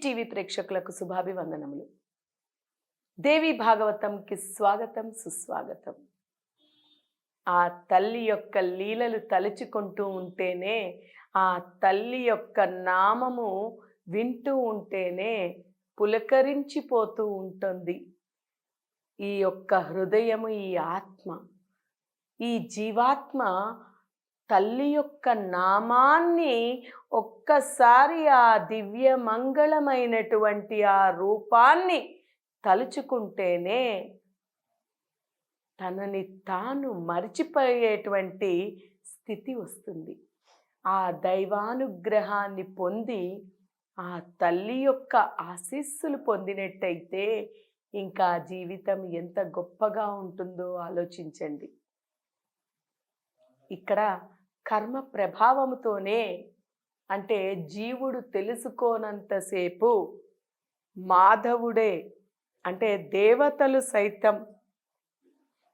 TV ప్రేక్షకులకు శుభాభివందనములు. దేవి భాగవతంకి స్వాగతం, సుస్వాగతం. ఆ తల్లి యొక్క లీలలు తలుచుకుంటూ ఉంటేనే, ఆ తల్లి యొక్క నామము వింటూ ఉంటేనే పులకరించిపోతూ ఉంటుంది ఈ యొక్క హృదయము, ఈ ఆత్మ, ఈ జీవాత్మ. తల్లి యొక్క నామాన్ని ఒక్కసారి, ఆ దివ్య మంగళమైనటువంటి ఆ రూపాన్ని తలుచుకుంటేనే తనని తాను మరిచిపోయేటువంటి స్థితి వస్తుంది. ఆ దైవానుగ్రహాన్ని పొంది, ఆ తల్లి యొక్క ఆశీస్సులు పొందినట్టయితే ఇంకా జీవితం ఎంత గొప్పగా ఉంటుందో ఆలోచించండి. ఇక్కడ కర్మ ప్రభావముతోనే, అంటే జీవుడు తెలుసుకోనంతసేపు మాధవుడే, అంటే దేవతలు సైతం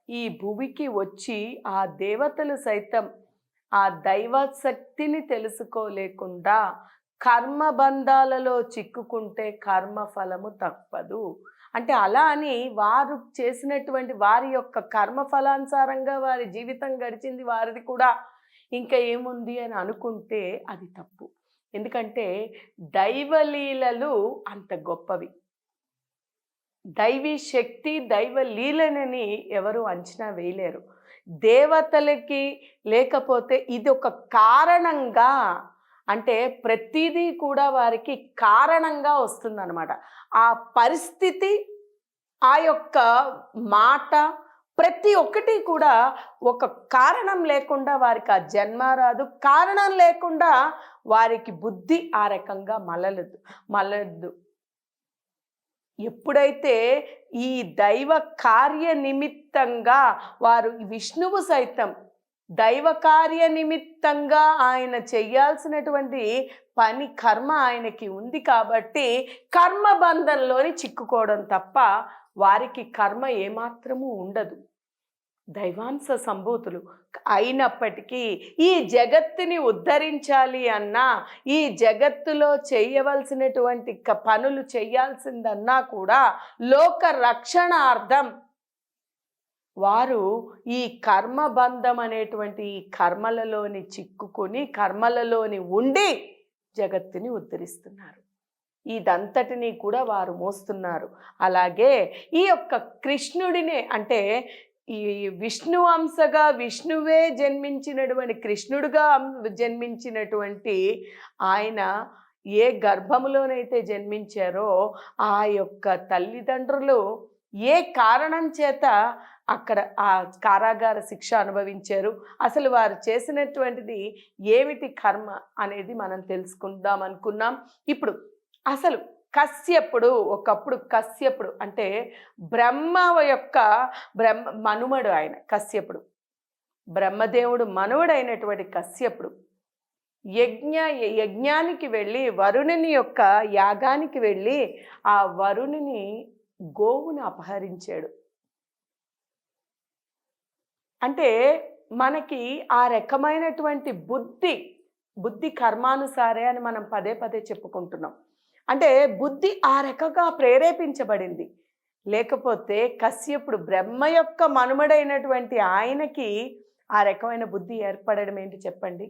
ఈ భూమికి వచ్చి, ఆ దేవతలు సైతం ఆ దైవ శక్తిని తెలుసుకోలేకుండా కర్మబంధాలలో చిక్కుకుంటే కర్మ ఫలము తప్పదు. అంటే అలా అని వారు చేసినటువంటి వారి యొక్క కర్మఫలానుసారంగా వారి జీవితం గడిచింది, వారిది కూడా ఇంకా ఏముంది అని అనుకుంటే అది తప్పు. ఎందుకంటే దైవలీలలు అంత గొప్పవి. దైవీ శక్తి, దైవ లీలనని ఎవరు అంచనా వేయలేరు. దేవతలకి లేకపోతే ఇది ఒక కారణంగా, అంటే ప్రతిదీ కూడా వారికి కారణంగా వస్తుందన్నమాట. ఆ పరిస్థితి, ఆ యొక్క మాట, ప్రతి ఒక్కటి కూడా ఒక కారణం లేకుండా వారికి ఆ జన్మ రాదు. కారణం లేకుండా వారికి బుద్ధి ఆ రకంగా మలదు. ఎప్పుడైతే ఈ దైవ కార్య నిమిత్తంగా వారు, విష్ణువు సైతం దైవ కార్య నిమిత్తంగా ఆయన చెయ్యాల్సినటువంటి పని, కర్మ ఆయనకి ఉంది కాబట్టి కర్మబంధంలోని చిక్కుకోవడం తప్ప వారికి కర్మ ఏమాత్రము ఉండదు. దైవాంశ సంభూతులు అయినప్పటికీ ఈ జగత్తుని ఉద్ధరించాలి అన్నా, ఈ జగత్తులో చేయవలసినటువంటి పనులు చేయాల్సిందన్నా కూడా లోక రక్షణార్థం వారు ఈ కర్మబంధం అనేటువంటి ఈ కర్మలలోని చిక్కుకొని, కర్మలలోని ఉండి జగత్తుని ఉద్ధరిస్తున్నారు. ఇదంతటినీ కూడా వారు మోస్తున్నారు. అలాగే ఈ యొక్క కృష్ణుడినే, అంటే ఈ విష్ణు అంశగా విష్ణువే జన్మించినటువంటి, కృష్ణుడుగా జన్మించినటువంటి ఆయన ఏ గర్భములోనైతే జన్మించారో ఆ యొక్క తల్లిదండ్రులు ఏ కారణం చేత అక్కడ ఆ కారాగార శిక్ష అనుభవించారు, అసలు వారు చేసినటువంటిది ఏమిటి కర్మ అనేది మనం తెలుసుకుందాం అనుకున్నాం. ఇప్పుడు అసలు కశ్యపుడు, ఒకప్పుడు కశ్యపుడు అంటే బ్రహ్మ మనుమడు, ఆయన కశ్యపుడు, బ్రహ్మదేవుడు మనువుడైనటువంటి కశ్యపుడు యజ్ఞానికి వెళ్ళి, వరుణుని యొక్క యాగానికి వెళ్ళి ఆ వరుణుని గోవును అపహరించాడు. అంటే మనకి ఆ రకమైనటువంటి బుద్ధి కర్మానుసారే అని మనం పదే పదే చెప్పుకుంటున్నాం. అంటే బుద్ధి ఆ రకంగా ప్రేరేపించబడింది. లేకపోతే కశ్యపుడు బ్రహ్మ యొక్క మనుమడైనటువంటి ఆయనకి ఆ రకమైన బుద్ధి ఏర్పడడం ఏంటి చెప్పండి?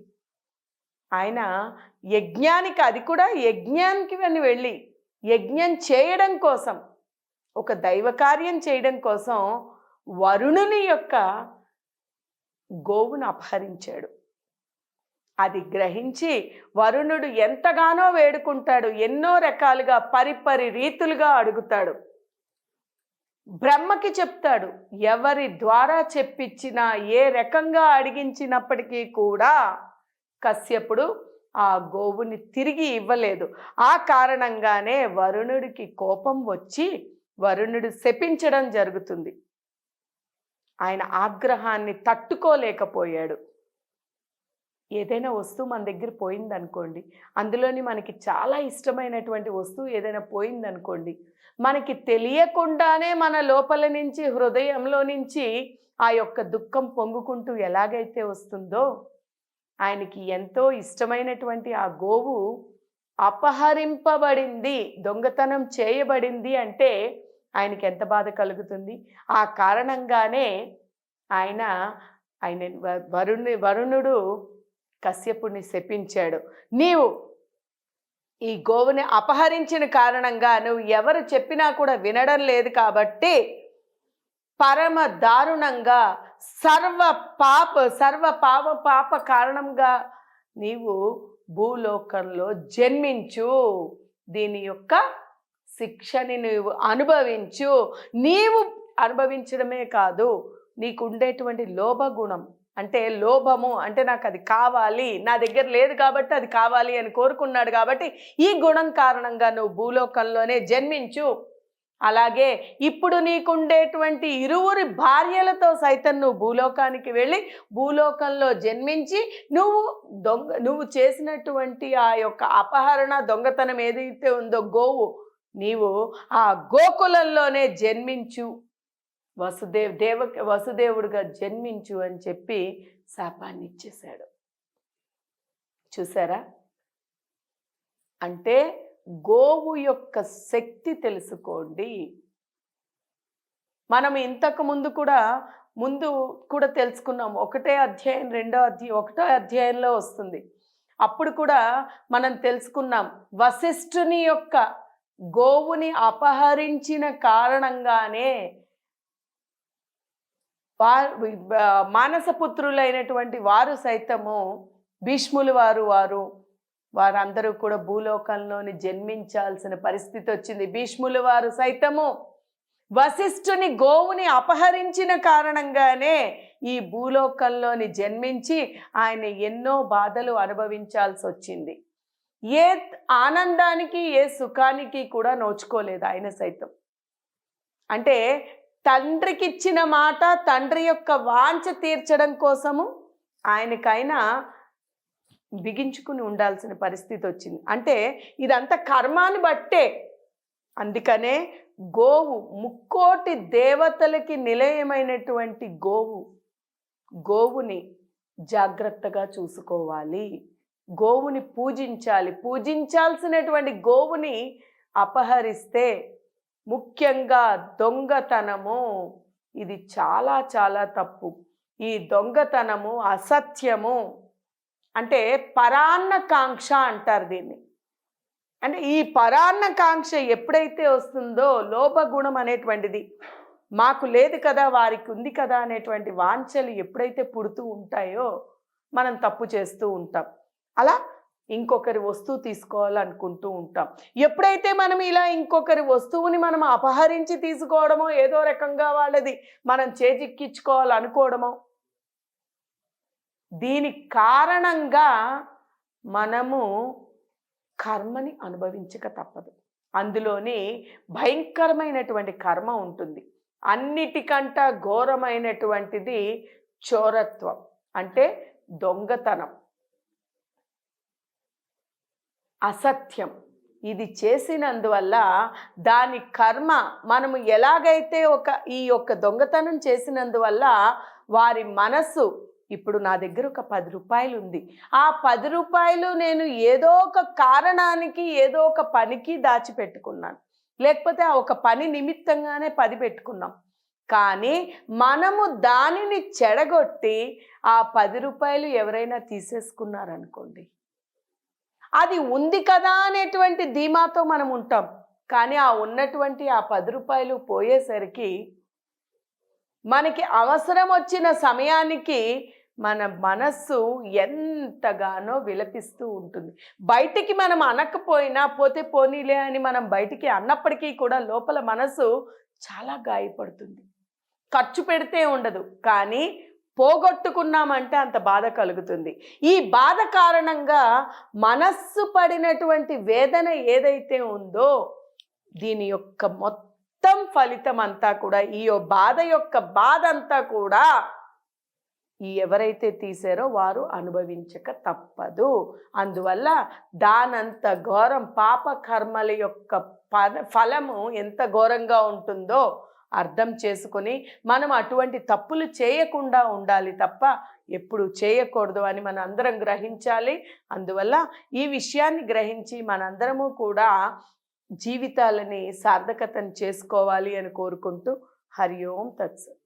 ఆయన యజ్ఞానికి, అది కూడా యజ్ఞానికి వెళ్ళి యజ్ఞం చేయడం కోసం, ఒక దైవ కార్యం చేయడం కోసం వరుణుని యొక్క గోవును అపహరించాడు. అది గ్రహించి వరుణుడు ఎంతగానో వేడుకుంటాడు, ఎన్నో రకాలుగా పరిపరి రీతులుగా అడుగుతాడు. బ్రహ్మకి చెప్తాడు. ఎవరి ద్వారా చెప్పించినా, ఏ రకంగా అడిగించినప్పటికీ కూడా కశ్యపుడు ఆ గోవుని తిరిగి ఇవ్వలేదు. ఆ కారణంగానే వరుణుడికి కోపం వచ్చి వరుణుడు శపించడం జరుగుతుంది. ఆయన ఆగ్రహాన్ని తట్టుకోలేకపోయాడు. ఏదైనా వస్తువు మన దగ్గర పోయిందనుకోండి, అందులోని మనకి చాలా ఇష్టమైనటువంటి వస్తువు ఏదైనా పోయిందనుకోండి, మనకి తెలియకుండానే మన లోపల నుంచి, హృదయంలో నుంచి ఆ యొక్క దుఃఖం పొంగుకుంటూ ఎలాగైతే వస్తుందో, ఆయనకి ఎంతో ఇష్టమైనటువంటి ఆ గోవు అపహరింపబడింది, దొంగతనం చేయబడింది అంటే ఆయనకి ఎంత బాధ కలుగుతుంది. ఆ కారణంగానే ఆయన ఆయన వరుణుడు కశ్యపుని శపించాడు. నీవు ఈ గోవుని అపహరించిన కారణంగా నువ్వు ఎవరు చెప్పినా కూడా వినడం లేదు కాబట్టి పరమ దారుణంగా సర్వ పాప కారణంగా నీవు భూలోకంలో జన్మించు, దీని యొక్క శిక్షని నువ్వు అనుభవించు. నీవు అనుభవించడమే కాదు, నీకు ఉండేటువంటి లోభగుణం అంటే లోభము అంటే నాకు అది కావాలి, నా దగ్గర లేదు కాబట్టి అది కావాలి అని కోరుకున్నాడు కాబట్టి ఈ గుణం కారణంగా నువ్వు భూలోకంలోనే జన్మించు. అలాగే ఇప్పుడు నీకుండేటువంటి ఇరువురి భార్యలతో సైతం నువ్వు భూలోకానికి వెళ్ళి భూలోకంలో జన్మించి నువ్వు చేసినటువంటి ఆ యొక్క అపహరణ దొంగతనం ఏదైతే ఉందో గోవు, నీవు ఆ గోకులంలోనే జన్మించు, వసుదేవుడిగా జన్మించు అని చెప్పి శాపాన్ని ఇచ్చేశాడు. చూసారా? అంటే గోవు యొక్క శక్తి తెలుసుకోండి. మనం ఇంతకు ముందు కూడా తెలుసుకున్నాం. 1వ అధ్యాయం 1వ అధ్యాయంలో వస్తుంది. అప్పుడు కూడా మనం తెలుసుకున్నాం, వశిష్ఠుని యొక్క గోవుని అపహరించిన కారణంగానే మానసపుత్రులైనటువంటి వారు సైతము భీష్ములు వారందరూ కూడా భూలోకంలోని జన్మించాల్సిన పరిస్థితి వచ్చింది. భీష్ములు వారు సైతము వశిష్ఠుని గోవుని అపహరించిన కారణంగానే ఈ భూలోకంలోని జన్మించి ఆయన ఎన్నో బాధలు అనుభవించాల్సి వచ్చింది. ఏ ఆనందానికి ఏ సుఖానికి కూడా నోచుకోలేదు ఆయన సైతం. అంటే తండ్రికి ఇచ్చిన మాట, తండ్రి యొక్క వాంఛ తీర్చడం కోసము ఆయనకైనా బిగించుకుని ఉండాల్సిన పరిస్థితి వచ్చింది. అంటే ఇదంతా కర్మాన్ని బట్టే. అందుకనే గోవు ముక్కోటి దేవతలకి నిలయమైనటువంటి గోవుని జాగ్రత్తగా చూసుకోవాలి, గోవుని పూజించాలి. పూజించాల్సినటువంటి గోవుని అపహరిస్తే, ముఖ్యంగా దొంగతనము, ఇది చాలా చాలా తప్పు. ఈ దొంగతనము అసత్యము, అంటే పరాన్నకాంక్ష అంటారు దీన్ని. అంటే ఈ పరాన్నకాంక్ష ఎప్పుడైతే వస్తుందో, లోభగుణం అనేటువంటిది మాకు లేదు కదా వారికి ఉంది కదా అనేటువంటి వాంఛలు ఎప్పుడైతే పుడుతూ ఉంటాయో మనం తప్పు చేస్తూ ఉంటాం. అలా ఇంకొకరి వస్తువు తీసుకోవాలనుకుంటూ ఉంటాం. ఎప్పుడైతే మనం ఇలా ఇంకొకరి వస్తువుని మనం అపహరించి తీసుకోవడమో, ఏదో రకంగా వాళ్ళది మనం చేజిక్కించుకోవాలనుకోవడమో, దీని కారణంగా మనము కర్మని అనుభవించక తప్పదు. అందులోని భయంకరమైనటువంటి కర్మ ఉంటుంది. అన్నిటికంటే ఘోరమైనటువంటిది చోరత్వం, అంటే దొంగతనం, అసత్యం. ఇది చేసినందువల్ల దాని కర్మ మనము ఎలాగైతే ఈ యొక్క దొంగతనం చేసినందువల్ల వారి మనస్సు, ఇప్పుడు నా దగ్గర ఒక 10 రూపాయలు ఉంది, ఆ 10 రూపాయలు నేను ఏదో ఒక కారణానికి ఏదో ఒక పనికి దాచిపెట్టుకున్నాను, లేకపోతే ఆ ఒక పని నిమిత్తంగానే 10 పెట్టుకున్నాం. కానీ మనము దానిని చెడగొట్టి ఆ 10 రూపాయలు ఎవరైనా తీసేసుకున్నారనుకోండి, అది ఉంది కదా అనేటువంటి ధీమాతో మనం ఉంటాం. కానీ ఆ ఉన్నటువంటి ఆ 10 రూపాయలు పోయేసరికి మనకి అవసరం వచ్చిన సమయానికి మన మనస్సు ఎంతగానో విలపిస్తూ ఉంటుంది. బయటికి మనం అనకపోయినా పోతే పోనీలే అని మనం బయటికి అన్నప్పటికీ కూడా లోపల మనసు చాలా గాయపడుతుంది. ఖర్చు పెడితే ఉండదు, కానీ పోగొట్టుకున్నామంటే అంత బాధ కలుగుతుంది. ఈ బాధ కారణంగా మనస్సు పడినటువంటి వేదన ఏదైతే ఉందో, దీని యొక్క మొత్తం ఫలితం అంతా కూడా, ఈ బాధ యొక్క బాధ అంతా కూడా ఎవరైతే తీసారో వారు అనుభవించక తప్పదు. అందువల్ల దానంత ఘోరం, పాప కర్మల యొక్క ఫలము ఎంత ఘోరంగా ఉంటుందో అర్థం చేసుకొని మనం అటువంటి తప్పులు చేయకుండా ఉండాలి తప్ప ఎప్పుడు చేయకూడదు అని మనం అందరం గ్రహించాలి. అందువల్ల ఈ విషయాన్ని గ్రహించి మనందరము కూడా జీవితాలని సార్థకతను చేసుకోవాలి అని కోరుకుంటూ హరి ఓం తత్సత్.